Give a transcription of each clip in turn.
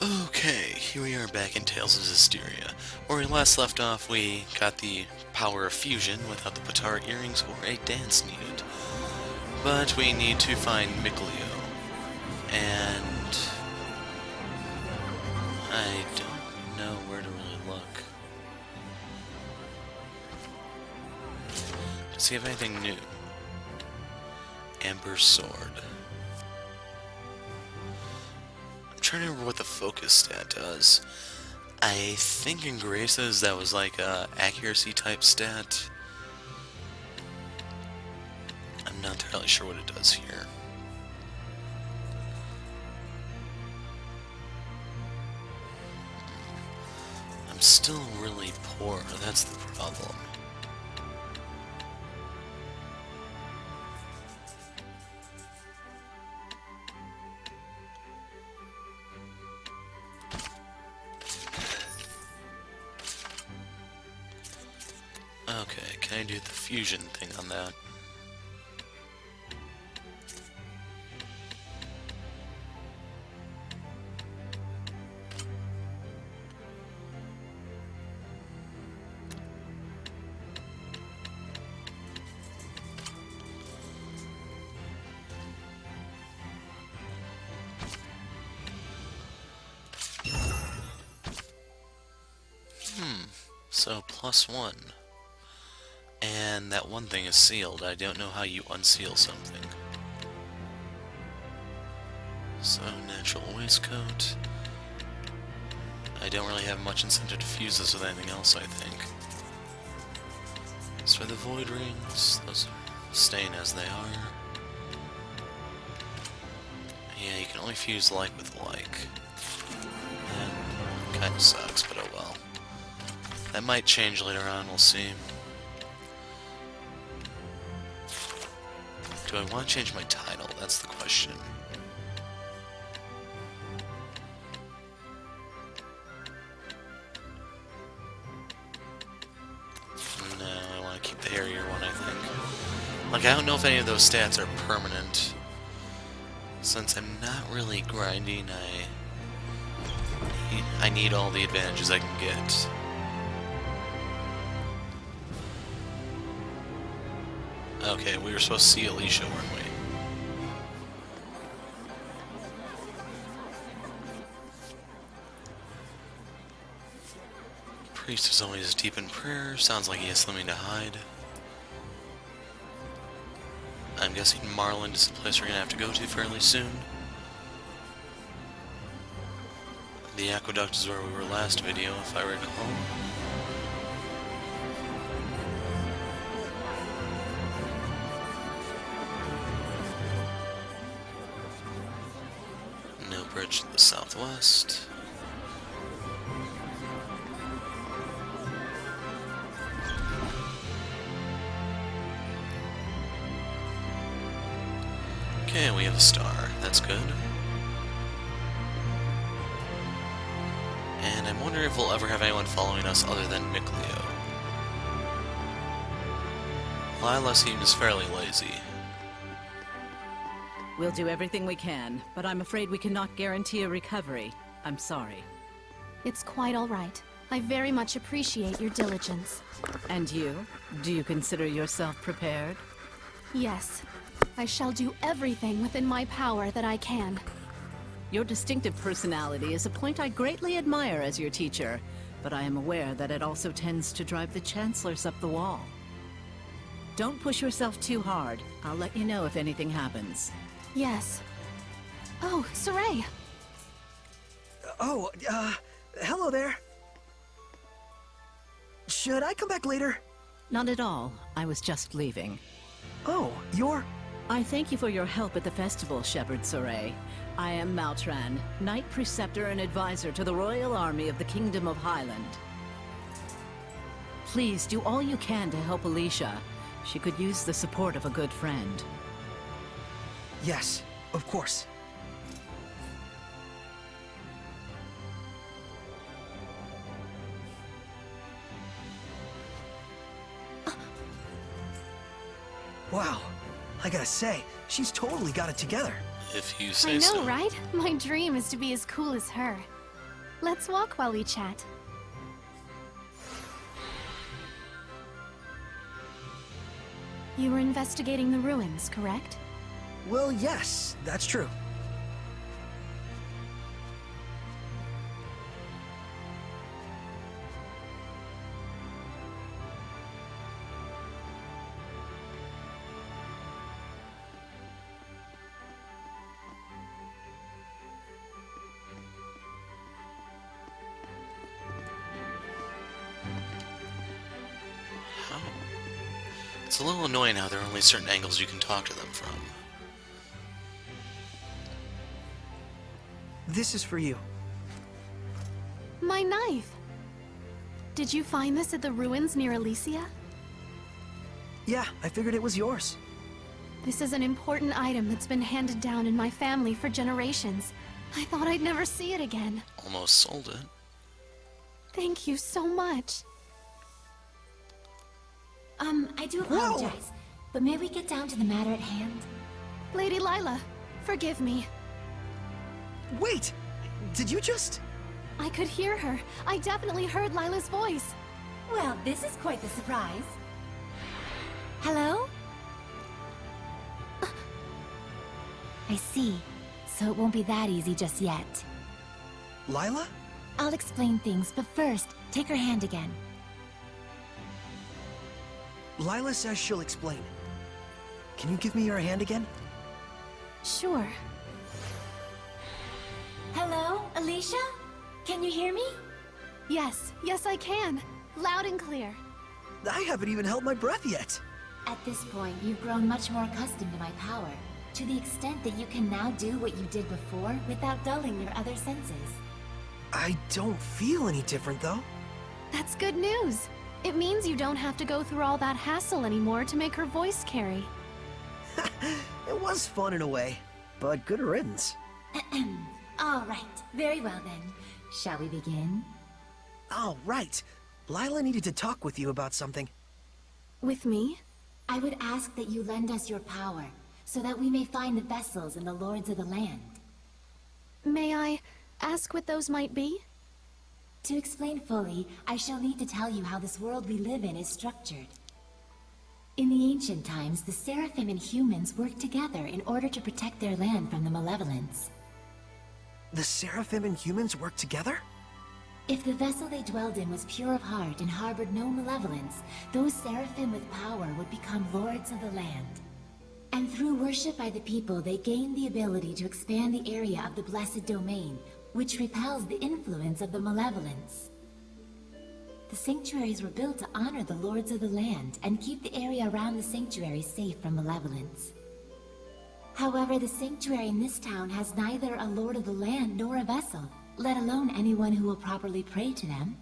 Okay, here we are back in Tales of Zestiria. Where we last left off, we got the power of fusion without the Patara earrings or a dance needed. But we need to find Mikleo. And I don't know where to really look. Does he have anything new? Amber Sword. I'm trying to remember what the focus stat does. I think in Grace's that was like a accuracy type stat. I'm not entirely sure what it does here. I'm still really poor, that's the problem. Okay, can I do the fusion thing on that? So, +1. And that one thing is sealed. I don't know how you unseal something. So, natural waistcoat. I don't really have much incentive to fuse this with anything else, I think. As for the void rings, those are staying as they are. Yeah, you can only fuse like with like. That kinda sucks, but oh well. That might change later on, we'll see. Do I want to change my title? That's the question. No, I want to keep the hairier one, I think. Like, I don't know if any of those stats are permanent. Since I'm not really grinding, I need all the advantages I can get. Okay, we were supposed to see Alisha, weren't we? Priest is always deep in prayer. Sounds like he has something to hide. I'm guessing Marland is the place we're gonna have to go to fairly soon. The aqueduct is where we were last video, if I recall. No bridge to the southwest. Okay, we have a star. That's good. And I'm wondering if we'll ever have anyone following us other than Mikleo. Lila seems fairly lazy. We'll do everything we can, but I'm afraid we cannot guarantee a recovery. I'm sorry. It's quite all right. I very much appreciate your diligence. And you? Do you consider yourself prepared? Yes. I shall do everything within my power that I can. Your distinctive personality is a point I greatly admire as your teacher, but I am aware that it also tends to drive the chancellors up the wall. Don't push yourself too hard. I'll let you know if anything happens. Yes. Oh, Sorey! Oh, hello there. Should I come back later? Not at all. I was just leaving. Oh, you're... I thank you for your help at the festival, Shepherd Sorey. I am Mautran, Knight Preceptor and Advisor to the Royal Army of the Kingdom of Highland. Please do all you can to help Alisha. She could use the support of a good friend. Yes, of course. Wow, I gotta say, she's totally got it together. If you say I know, so. right? My dream is to be as cool as her. Let's walk while we chat. You were investigating the ruins, correct? Well, yes, that's true. How? It's a little annoying how there are only certain angles you can talk to them from. This is for you. My knife! Did you find this at the ruins near Alicia? Yeah, I figured it was yours. This is an important item that's been handed down in my family for generations. I thought I'd never see it again. Almost sold it. Thank you so much. I do apologize, but may we get down to the matter at hand? Lady Lila, forgive me. Wait! Did you just... I could hear her. I definitely heard Lila's voice. Well, this is quite the surprise. Hello? I see. So it won't be that easy just yet. Lila? I'll explain things, but first, take her hand again. Lila says she'll explain. Can you give me your hand again? Sure. Hello, Alisha? Can you hear me? Yes, I can. Loud and clear. I haven't even held my breath yet. At this point, you've grown much more accustomed to my power, to the extent that you can now do what you did before without dulling your other senses. I don't feel any different, though. That's good news. It means you don't have to go through all that hassle anymore to make her voice carry. It was fun in a way, but good riddance. All right, very well then. Shall we begin? Oh, right. Lila needed to talk with you about something. With me? I would ask that you lend us your power, so that we may find the vessels and the lords of the land. May I ask what those might be? To explain fully, I shall need to tell you how this world we live in is structured. In the ancient times, the Seraphim and humans worked together in order to protect their land from the malevolence. The Seraphim and humans work together? If the vessel they dwelled in was pure of heart and harbored no malevolence, those Seraphim with power would become lords of the land. And through worship by the people, they gained the ability to expand the area of the Blessed Domain, which repels the influence of the malevolence. The sanctuaries were built to honor the lords of the land and keep the area around the sanctuary safe from malevolence. However, the sanctuary in this town has neither a lord of the land nor a vessel, let alone anyone who will properly pray to them.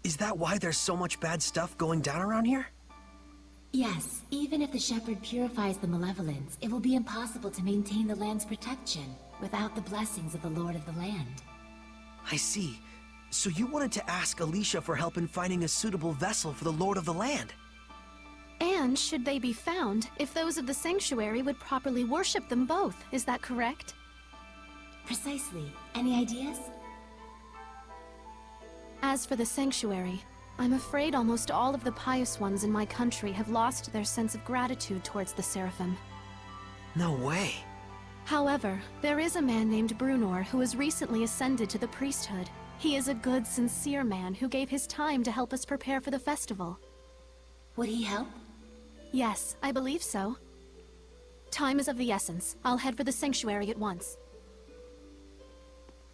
Is that why there's so much bad stuff going down around here? Yes, even if the shepherd purifies the malevolence, it will be impossible to maintain the land's protection without the blessings of the Lord of the Land. I see. So you wanted to ask Alisha for help in finding a suitable vessel for the Lord of the Land? And should they be found, if those of the sanctuary would properly worship them both, is that correct? Precisely. Any ideas? As for the sanctuary, I'm afraid almost all of the pious ones in my country have lost their sense of gratitude towards the Seraphim. No way. However, there is a man named Brunor who has recently ascended to the priesthood. He is a good, sincere man who gave his time to help us prepare for the festival. Would he help? Yes, I believe so. Time is of the essence. I'll head for the sanctuary at once.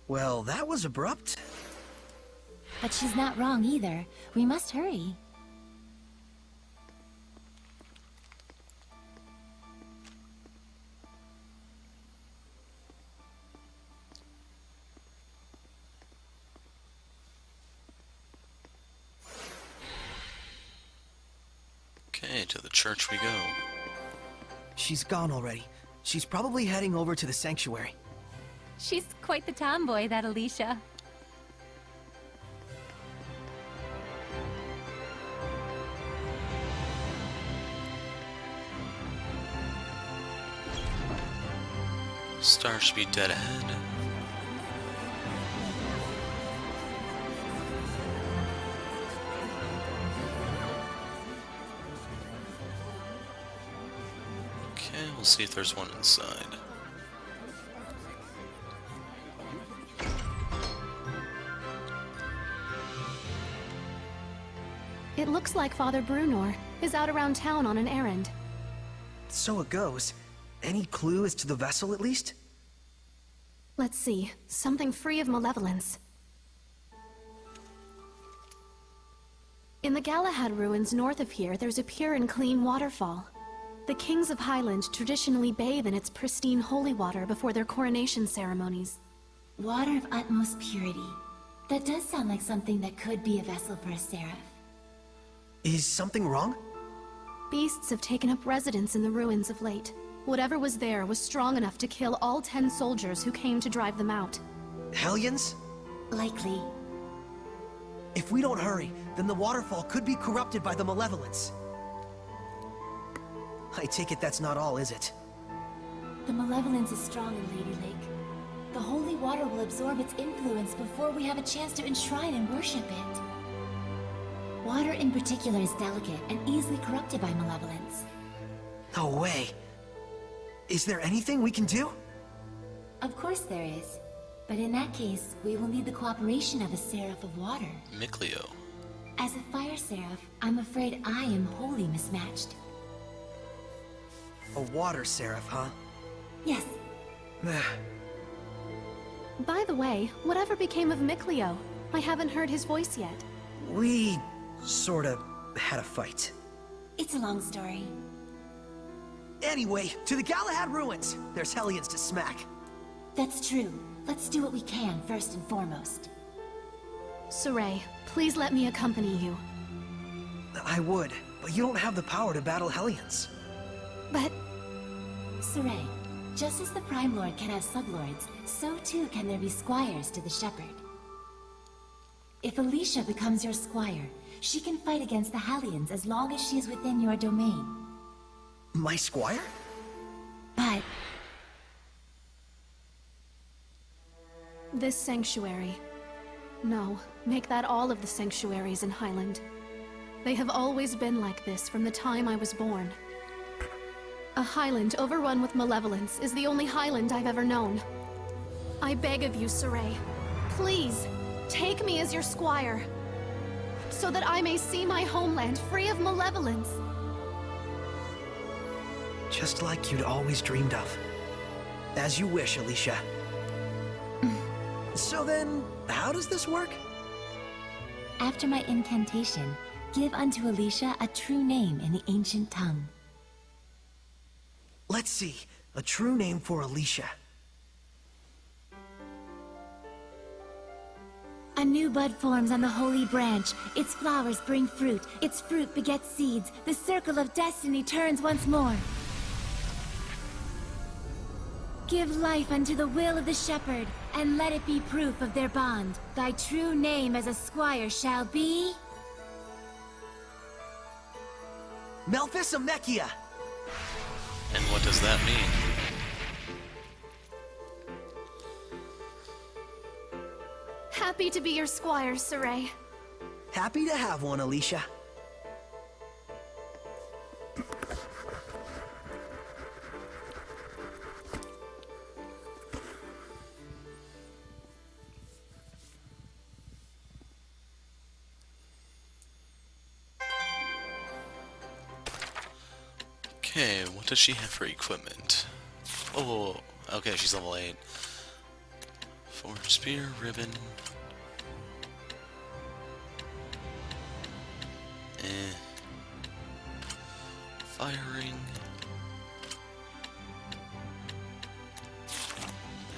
Well, that was abrupt. But she's not wrong either. We must hurry. Okay, to the church we go. She's gone already. She's probably heading over to the sanctuary. She's quite the tomboy, that Alisha. Star should be dead ahead. We'll see if there's one inside. It looks like Father Brunor is out around town on an errand. So it goes. Any clue as to the vessel, at least? Let's see. Something free of malevolence. In the Galahad Ruins north of here, there's a pure and clean waterfall. The kings of Highland traditionally bathe in its pristine holy water before their coronation ceremonies. Water of utmost purity. That does sound like something that could be a vessel for a seraph. Is something wrong? Beasts have taken up residence in the ruins of late. Whatever was there was strong enough to kill all 10 soldiers who came to drive them out. Hellions? Likely. If we don't hurry, then the waterfall could be corrupted by the malevolence. I take it that's not all, is it? The malevolence is strong in Ladylake. The holy water will absorb its influence before we have a chance to enshrine and worship it. Water in particular is delicate and easily corrupted by malevolence. No way. Is there anything we can do? Of course there is. But in that case, we will need the cooperation of a seraph of water. Mikleo. As a fire seraph, I'm afraid I am wholly mismatched. A water seraph, huh? Yes, By the way, whatever became of Mikleo? I haven't heard his voice yet. We sorta had a fight. it's a long story. Anyway, to the Galahad Ruins. There's hellions to smack. That's true. Let's do what we can first and foremost. Sorey, please let me accompany you. I would, but you don't have the power to battle hellions. But Sorey, just as the Prime Lord can have sublords, so too can there be squires to the Shepherd. If Alisha becomes your squire, she can fight against the Hellions as long as she is within your domain. My squire? But this sanctuary... No, make that all of the sanctuaries in Highland. They have always been like this from the time I was born. A Highland overrun with malevolence is the only Highland I've ever known. I beg of you, Sorey, please, take me as your squire, so that I may see my homeland free of malevolence. Just like you'd always dreamed of. As you wish, Alisha. So then, how does this work? after my incantation, give unto Alisha a true name in the ancient tongue. Let's see. A true name for Alisha. A new bud forms on the holy branch. Its flowers bring fruit. Its fruit begets seeds. The circle of destiny turns once more. Give life unto the will of the shepherd, and let it be proof of their bond. Thy true name as a squire shall be... Melphisemekia! And what does that mean? Happy to be your squire, Sorey. Happy to have one, Alisha. Okay, what does she have for equipment? Oh, okay, she's level 8. Forged spear, ribbon. Firing.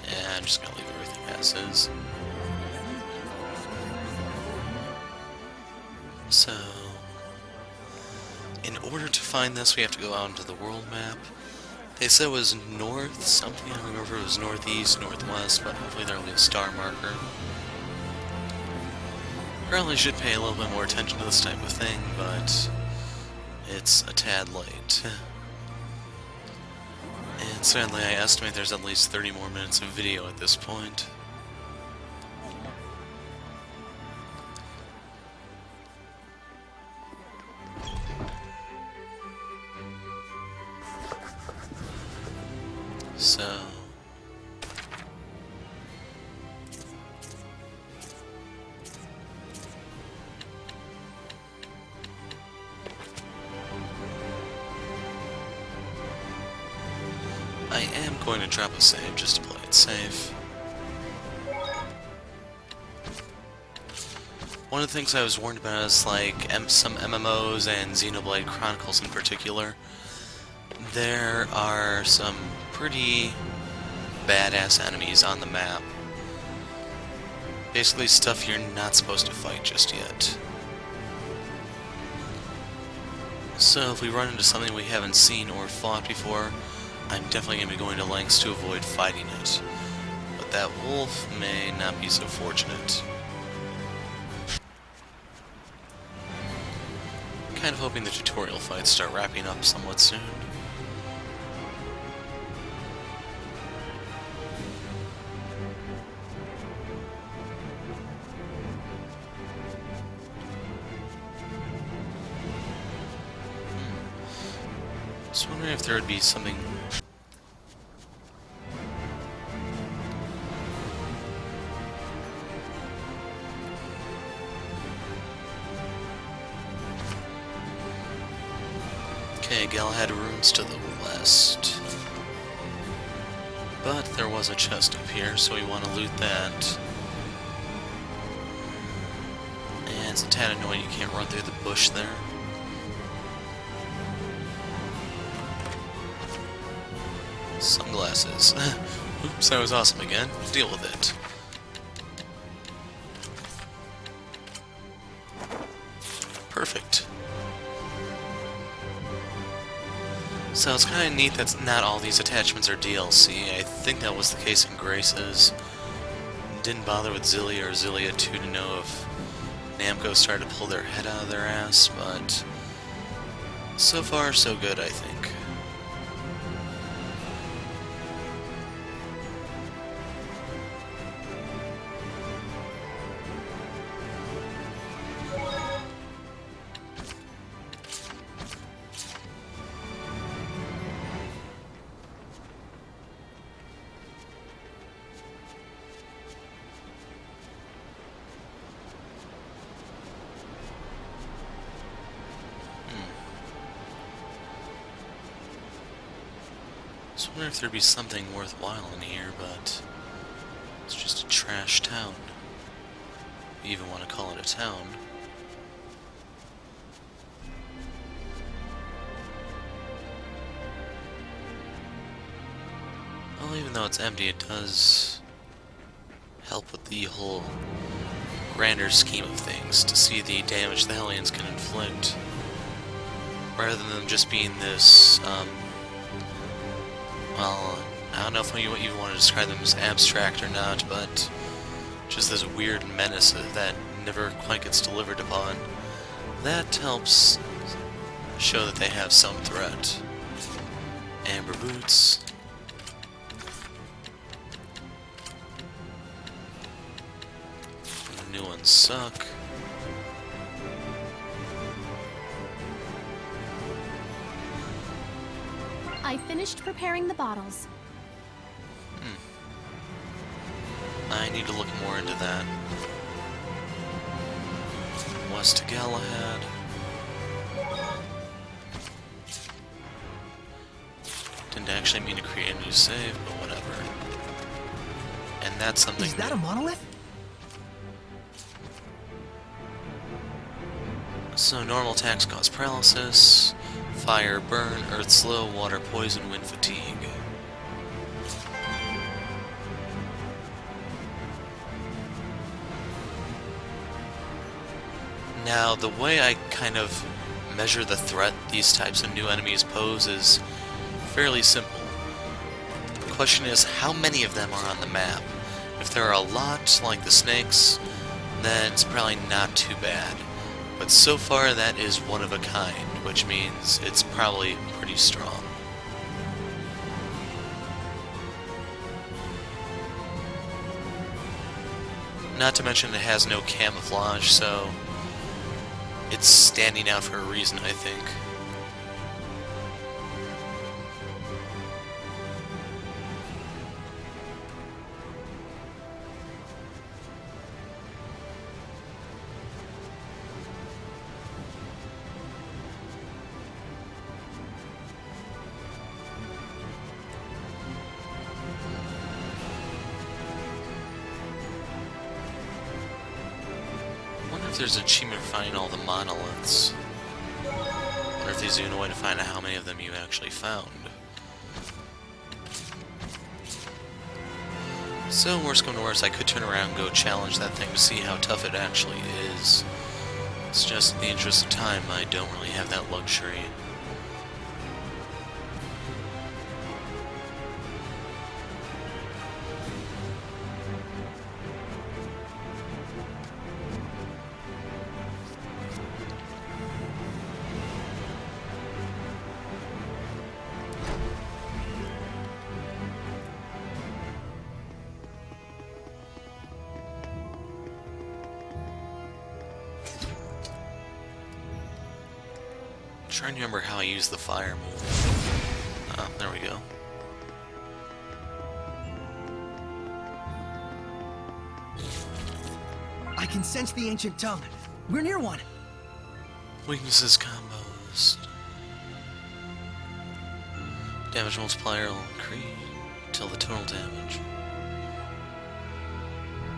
Yeah, I'm just gonna leave everything as is. So, in order to find this, we have to go out into the world map. They said it was north something. I don't remember if it was northeast, northwest, but hopefully there'll be a star marker. Probably should pay a little bit more attention to this type of thing, but it's a tad late. And sadly, I estimate there's at least 30 more minutes of video at this point. going to drop a save just to play it safe. One of the things I was warned about is like some MMOs and Xenoblade Chronicles in particular. There are some pretty badass enemies on the map. Basically stuff you're not supposed to fight just yet. So if we run into something we haven't seen or fought before, I'm definitely going to be going to lengths to avoid fighting it. But that wolf may not be so fortunate. Kind of hoping the tutorial fights start wrapping up somewhat soon. Just wondering if there would be something. Okay, Galahad Ruins to the west. But there was a chest up here, so we want to loot that. And it's a tad annoying you can't run through the bush there. Sunglasses. Oops, that was awesome again. Deal with it. Perfect. So it's kind of neat that not all these attachments are DLC. I think that was the case in Grace's. Didn't bother with Zillia or Zillia 2 to know if Namco started to pull their head out of their ass, but so far so good, I think. I wonder if there'd be something worthwhile in here, but it's just a trash town. If you even want to call it a town. Well, even though it's empty, it does help with the whole grander scheme of things to see the damage the Hellions can inflict, rather than them just being this, well, I don't know if you even want to describe them as abstract or not, but just this weird menace that never quite gets delivered upon. That helps show that they have some threat. Amber boots. The new ones suck. I finished preparing the bottles. I need to look more into that. West to Galahad. Didn't actually mean to create a new save, but whatever. And that's something. Is that a monolith? So normal attacks cause paralysis, fire, burn, earth slow, water poison, wind fatigue. Now, the way I kind of measure the threat these types of new enemies pose is fairly simple. The question is, how many of them are on the map? If there are a lot, like the snakes, then it's probably not too bad. But so far, that is one of a kind, which means it's probably pretty strong. Not to mention it has no camouflage, so it's standing out for a reason, I think. if there's an achievement for finding all the monoliths. Or if there's even a way to find out how many of them you actually found. So, worst come to worst, I could turn around and go challenge that thing to see how tough it actually is. It's just in the interest of time, I don't really have that luxury. Trying to remember how I use the fire move. Ah, there we go. I can sense the ancient tongue. We're near one. Weaknesses combos. Damage multiplier will increase till the total damage.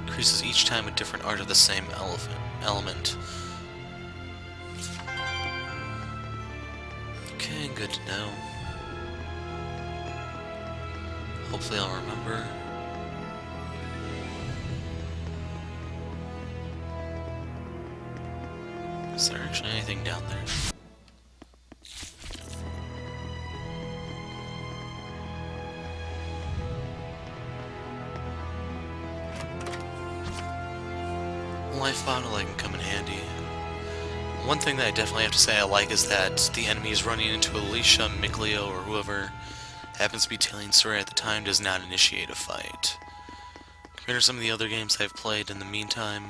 Increases each time a different art of the same element. Okay, good to know. Hopefully I'll remember. Is there actually anything down there? Life bottle that can come in handy. One thing that I definitely have to say I like is that the enemies running into Alisha, Mikleo, or whoever happens to be tailing Sorey at the time does not initiate a fight. Compared to some of the other games I've played in the meantime,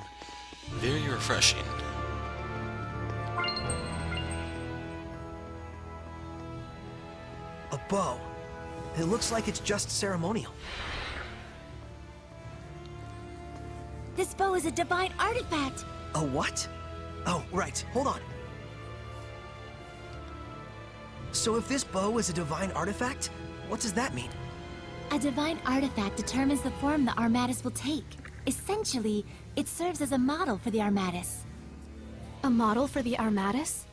very refreshing. A bow. It looks like it's just ceremonial. This bow is a divine artifact! A what? Oh, right. Hold on. So if this bow is a divine artifact, what does that mean? A divine artifact determines the form the Armatus will take. Essentially, it serves as a model for the Armatus. A model for the Armatus?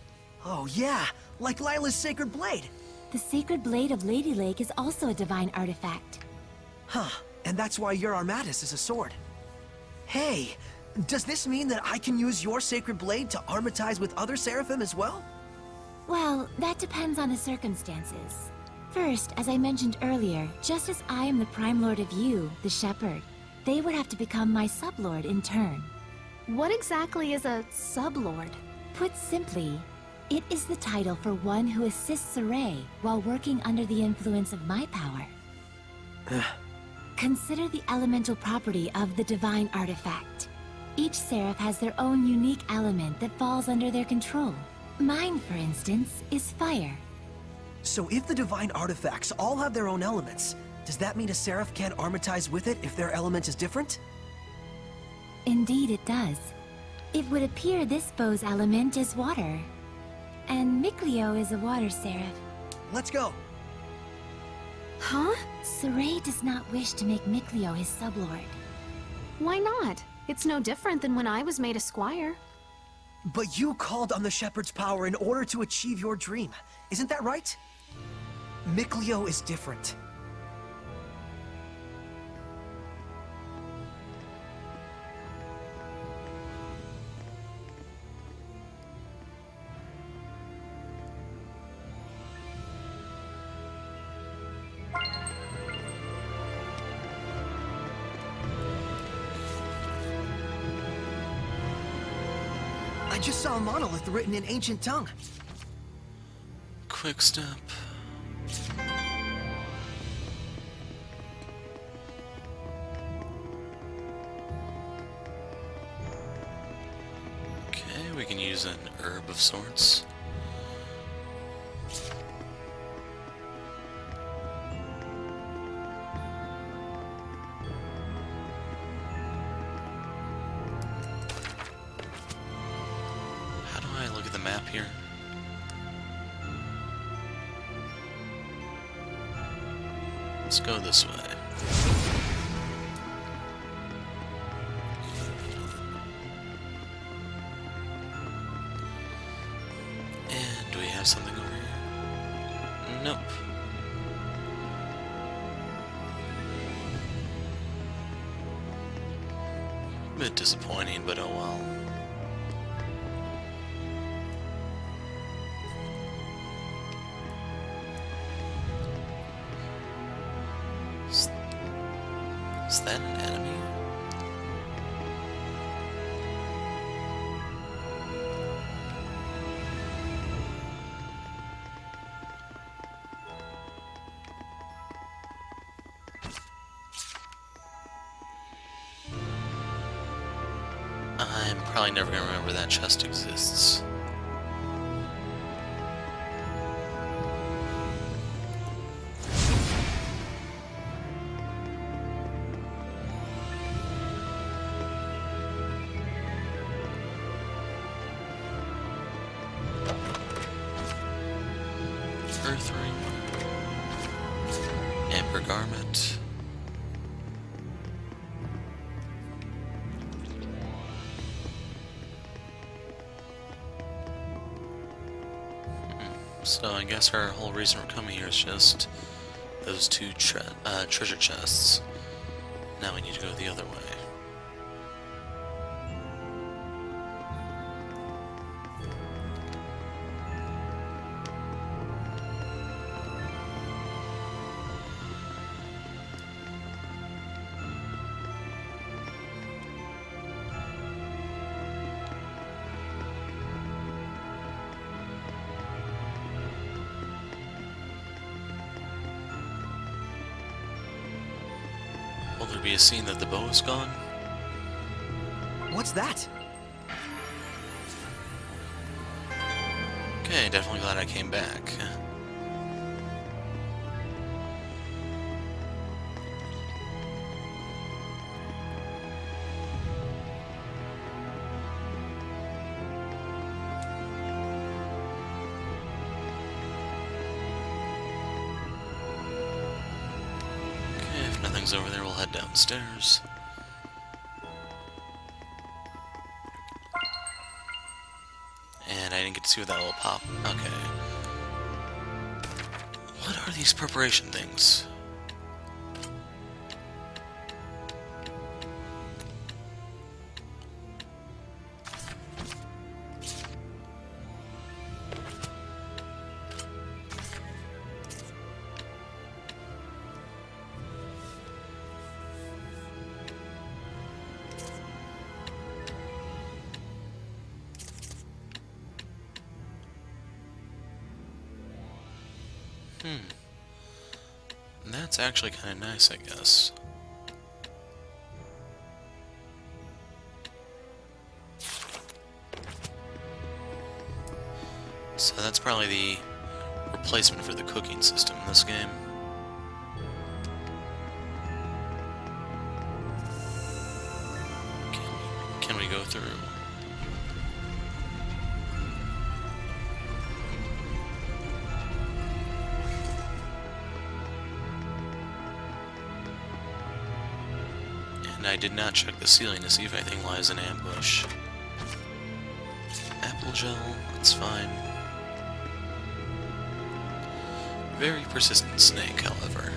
Oh, yeah. Like Lila's sacred blade. The sacred blade of Ladylake is also a divine artifact. Huh. And that's why your Armatus is a sword. Hey, does this mean that I can use your sacred blade to armatize with other seraphim as well? Well, that depends on the circumstances. First, as I mentioned earlier, just as I am the Prime Lord of you, the Shepherd, they would have to become my sublord in turn. What exactly is a sublord? Put simply, it is the title for one who assists Sorey while working under the influence of my power. Consider the elemental property of the divine artifact. Each seraph has their own unique element that falls under their control. Mine, for instance, is fire. So if the divine artifacts all have their own elements, does that mean a seraph can't armatize with it if their element is different? Indeed it does. It would appear this bow's element is water. And Mikleo is a water seraph. Let's go. Huh? Sorey does not wish to make Mikleo his sublord. Why not? It's no different than when I was made a squire. But you called on the Shepherd's power in order to achieve your dream. Isn't that right? Mikleo is different. I just saw a monolith written in ancient tongue. Quick step. Okay, we can use an herb of sorts. How do I look at the map here? Let's go this way. have something over here? Nope. A bit disappointing, but oh well. Is that an enemy? I'm probably never gonna remember that chest exists. Earth ring, amber garment. So I guess our whole reason for coming here is just those two treasure chests. Now we need to go the other way. Will there be a scene that the bow is gone? What's that? Okay, definitely glad I came back. If nothing's over there, we'll head downstairs. And I didn't get to see what that little pop. Okay. What are these preparation things? That's actually kind of nice, I guess. So that's probably the replacement for the cooking system in this game. Can we go through? And I did not check the ceiling to see if anything lies in ambush. Apple gel, that's fine. Very persistent snake, however.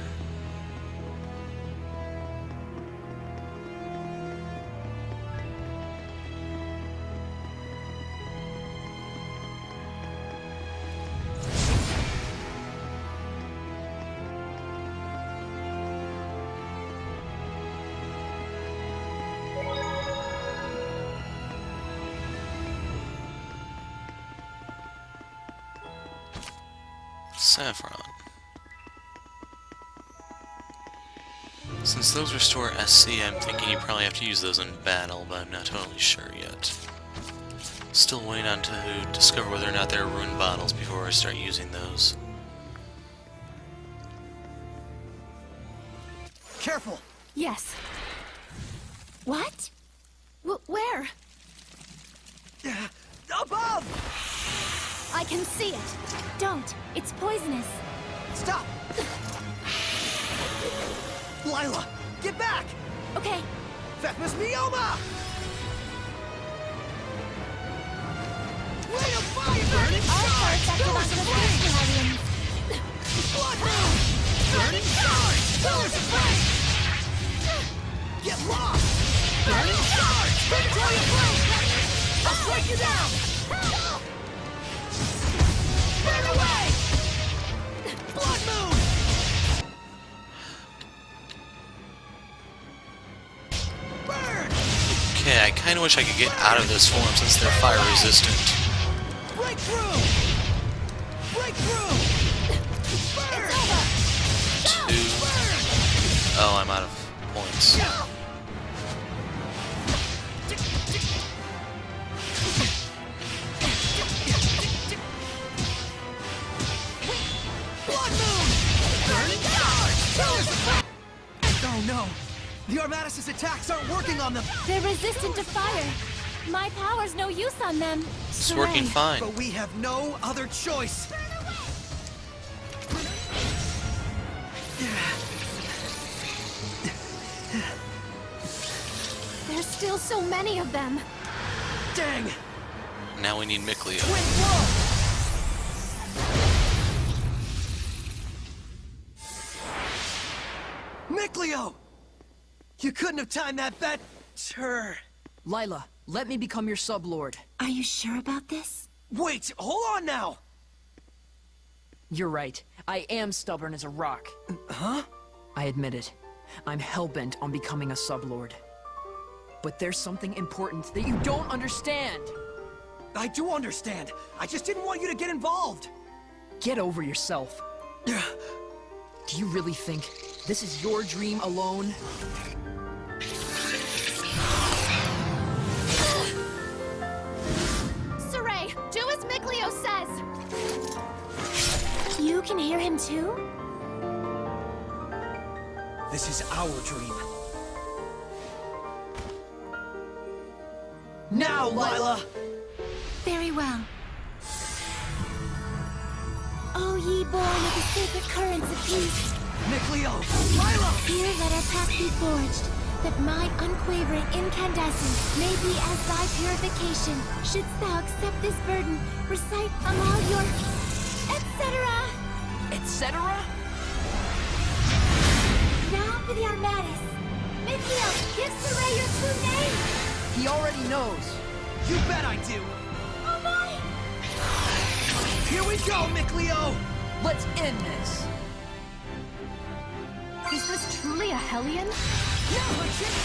Saffron. Since those restore SC, I'm thinking you probably have to use those in battle, but I'm not totally sure yet. Still waiting on to discover whether or not there are rune bottles before I start using those. Careful! Yes. What? Where? Above! I can see it. Don't! It's poisonous! Stop! Lila, get back! Okay, Fekma's Mioma! Way to fire! Burning I'll fire! Pillars of flame! Blood moon! Burning charge! Pillars of flame! Get lost! Burning charge! Victory of flame! I'll strike you down! Burn away! Blood moon! Burn! Okay, I kinda wish I could get out of this form since they're fire resistant. Break through! Break through! Burn! Two. Oh, I'm out of points. Blood moon! Burning charge! Pillars of flame! Oh no! The Armatus' attacks aren't working on them! They're resistant to fire. My power's no use on them. It's working fine. But we have no other choice! There's still so many of them. Dang! Now we need Mikleo. Twin blow! Mikleo! You couldn't have timed that better. Lila, let me become your sublord. Are you sure about this? Wait, hold on now! You're right. I am stubborn as a rock. Huh? I admit it. I'm hellbent on becoming a sublord. But there's something important that you don't understand. I do understand. I just didn't want you to get involved. Get over yourself. Do you really think this is your dream alone? Sorey, do as Mikleo says. You can hear him too? This is our dream. Now, Lila! Very well. O ye born of the sacred currents of peace, Mikleo! Lila! here let our path be forged, that my unquavering incandescence may be as thy purification. Shouldst thou accept this burden, recite aloud your etc. Etc.? Now for the Armatus. Mikleo, give Sorey your true name. He already knows. You bet I do! Oh my! Here we go, Mikleo! Let's end this. Is this truly a Hellion? Now, legit!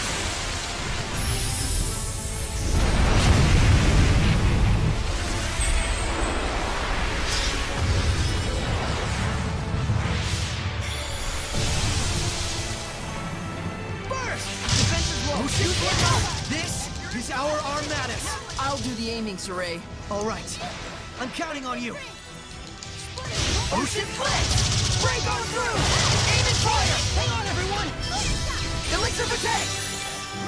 Burst! Defenses low! Shoot him up! This is our Armatus! I'll do the aiming, Sorey. All right. I'm counting on you. Ocean Blitz! Break on through! Aim and fire! Hang on, everyone! Elixir for tank!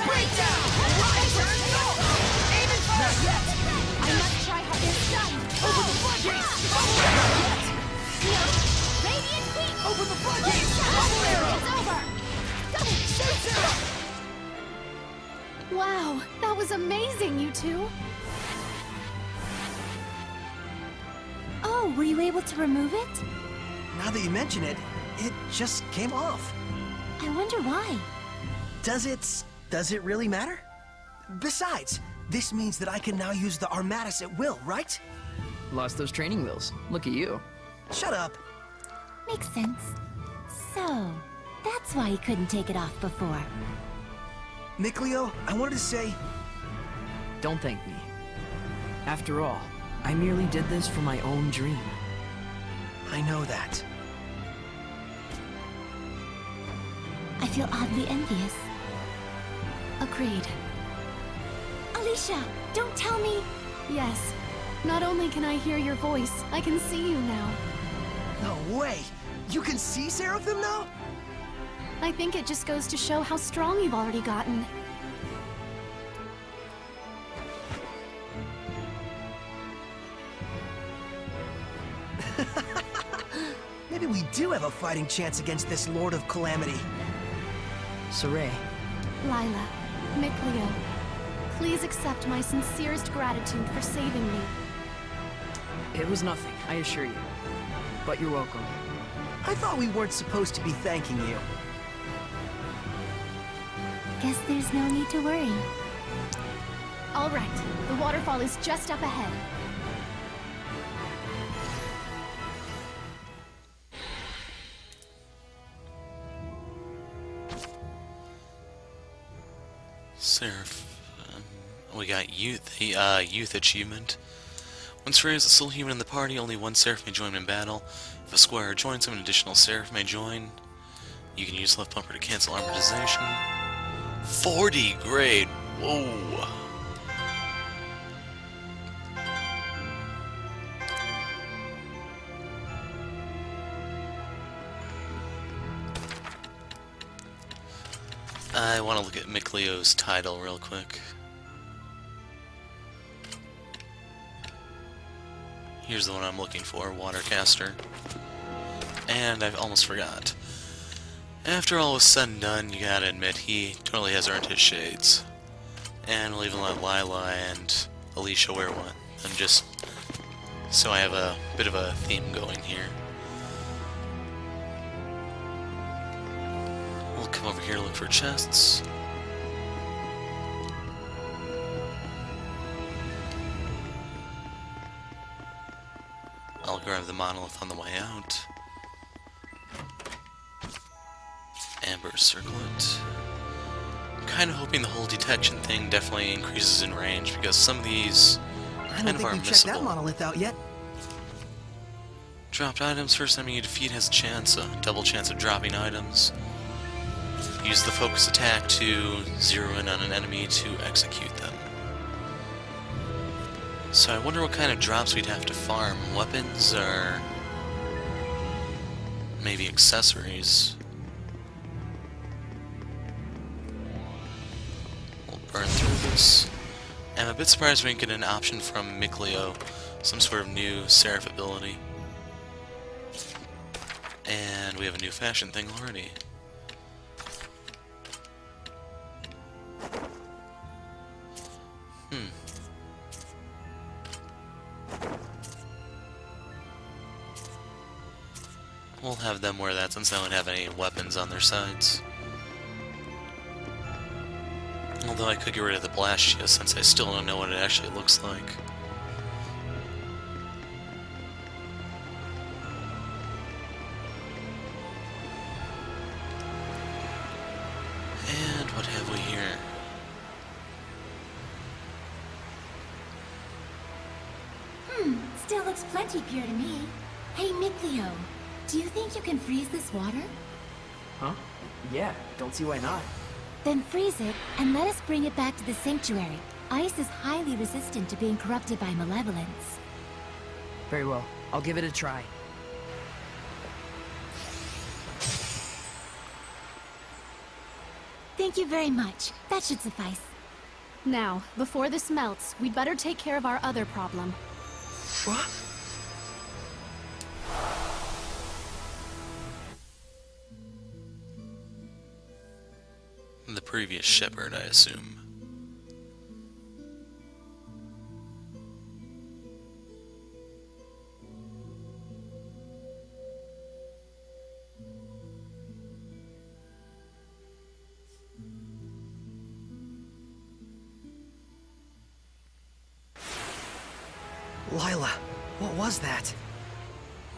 Breakdown! Rise and go! Aim and fire! Not yet! I must try hard. It's done. Open the floodgates! Bubble arrow! Not yet! Radiant heat! Open the floodgates! Bubble arrow! It's over. Shoot it! Wow, that was amazing, you two. Oh, were you able to remove it? Now that you mention it, it just came off. I wonder why. Does it really matter? Besides, this means that I can now use the Armatus at will, right? Lost those training wheels. Look at you. Shut up. Makes sense. So, that's why you couldn't take it off before. Mikleo, I wanted to say, Don't thank me. After all, I merely did this for my own dream. I know that. I feel oddly envious. Agreed. Alisha, don't tell me. Yes. Not only can I hear your voice, I can see you now. No way! You can see Seraphim now? I think it just goes to show how strong you've already gotten. Maybe we do have a fighting chance against this Lord of Calamity. Sorey, Lila, Mikleo, please accept my sincerest gratitude for saving me. It was nothing, I assure you. But you're welcome. I thought we weren't supposed to be thanking you. Guess there's no need to worry. All right, the waterfall is just up ahead. Seraph. We got youth, youth achievement. Once raised a still human in the party, only one Seraph may join in battle. If a squire joins him, an additional Seraph may join. You can use left bumper to cancel armorization. 40 grade! Whoa! I want to look at Mikleo's title real quick. Here's the one I'm looking for, Watercaster. And I almost forgot. After all was said and done, you gotta admit, he totally has earned his shades. And we'll even let Lila and Alisha wear one. And just so I have a bit of a theme going here. We'll come over here to look for chests. I'll grab the monolith on the way out. Amber circlet. I'm kind of hoping the whole detection thing definitely increases in range because some of these I kind don't of think are we've checked that missable. monolith out yet. Dropped items. First enemy you defeat has a double chance of dropping items. Use the focus attack to zero in on an enemy to execute them. So I wonder what kind of drops we'd have to farm. Weapons or maybe accessories. We'll burn through this. I'm a bit surprised we didn't get an option from Mikleo, some sort of new Seraph ability. And we have a new fashion thing already. We'll have them wear that since they don't have any weapons on their sides. Although I could get rid of the blast shield since I still don't know what it actually looks like. And what have we here? Still looks plenty pure to me. Hey, Mikleo, do you think you can freeze this water? Huh? Yeah, don't see why not. Then freeze it, and let us bring it back to the sanctuary. Ice is highly resistant to being corrupted by malevolence. Very well, I'll give it a try. Thank you very much. That should suffice. Now, before this melts, we'd better take care of our other problem. What? The previous shepherd, I assume. Lila, what was that?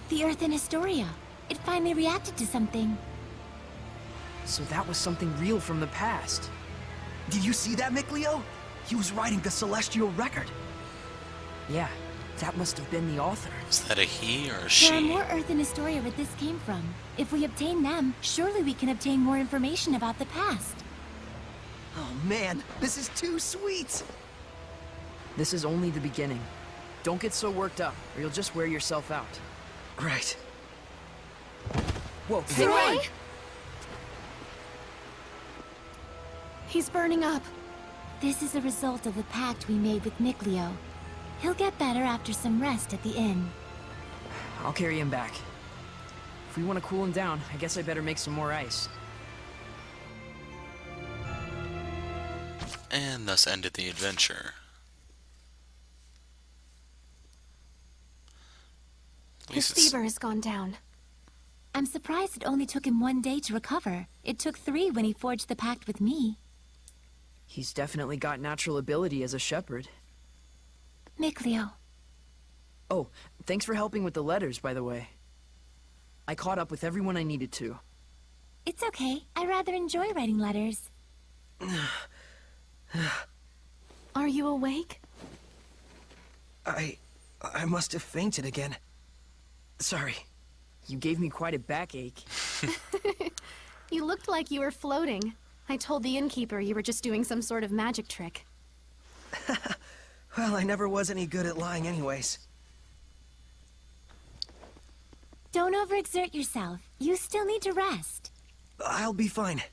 The Earth in Zestiria. It finally reacted to something. So that was something real from the past. Did you see that, Mikleo? He was writing the celestial record. Yeah, that must have been the author. Is that a he or a There are she? more Earth in Zestiria where this came from. If we obtain them, surely we can obtain more information about the past. Oh man, this is too sweet! This is only the beginning. Don't get so worked up, or you'll just wear yourself out. Right. Whoa, Sorey! He's burning up. This is a result of the pact we made with Mikleo. He'll get better after some rest at the inn. I'll carry him back. If we want to cool him down, I guess I better make some more ice. And thus ended the adventure. His fever has gone down. I'm surprised it only took him 1 day to recover. It took 3 when he forged the pact with me. He's definitely got natural ability as a shepherd. Mikleo. Oh, thanks for helping with the letters, by the way. I caught up with everyone I needed to. It's okay. I rather enjoy writing letters. Are you awake? I must have fainted again. Sorry. You gave me quite a backache. You looked like you were floating. I told the innkeeper you were just doing some sort of magic trick. Well, I never was any good at lying anyways. Don't overexert yourself. You still need to rest. I'll be fine.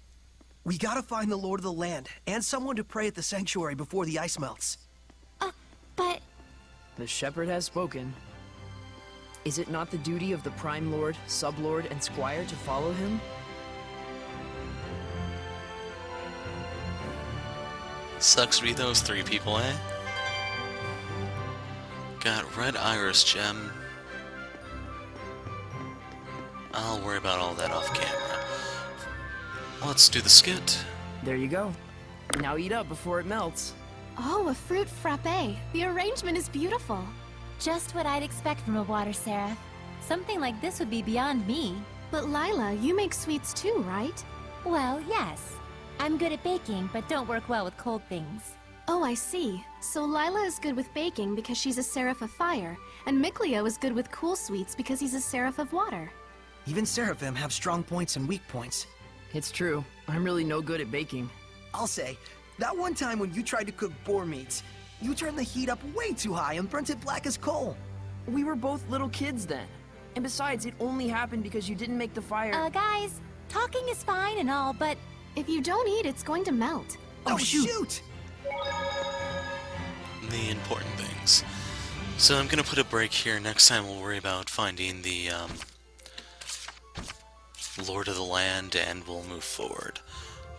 We gotta find the Lord of the Land, and someone to pray at the sanctuary before the ice melts. But... The shepherd has spoken. Is it not the duty of the Prime Lord, Sublord, and Squire to follow him? Sucks to be those 3 people, eh? Got red iris gem. I'll worry about all that off camera. Let's do the skit. There you go. Now eat up before it melts. Oh, a fruit frappe. The arrangement is beautiful. just what I'd expect from a water seraph. Something like this would be beyond me. But Lila, you make sweets too, right? Well, yes. I'm good at baking, but don't work well with cold things. Oh, I see. So Lila is good with baking because she's a seraph of fire, and Mikleo is good with cool sweets because he's a seraph of water. Even seraphim have strong points and weak points. It's true. I'm really no good at baking. I'll say, that one time when you tried to cook boar meats, you turned the heat up way too high and burnt it black as coal. We were both little kids then. And besides, it only happened because you didn't make the fire. Guys, talking is fine and all, but If you don't eat, it's going to melt. Oh, shoot! The important things. So I'm gonna put a break here. Next time we'll worry about finding the Lord of the Land, and we'll move forward.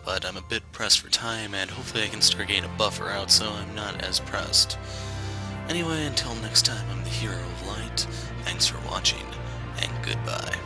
But I'm a bit pressed for time, and hopefully I can start getting a buffer out so I'm not as pressed. Anyway, until next time, I'm the Hero of Light. Thanks for watching, and goodbye.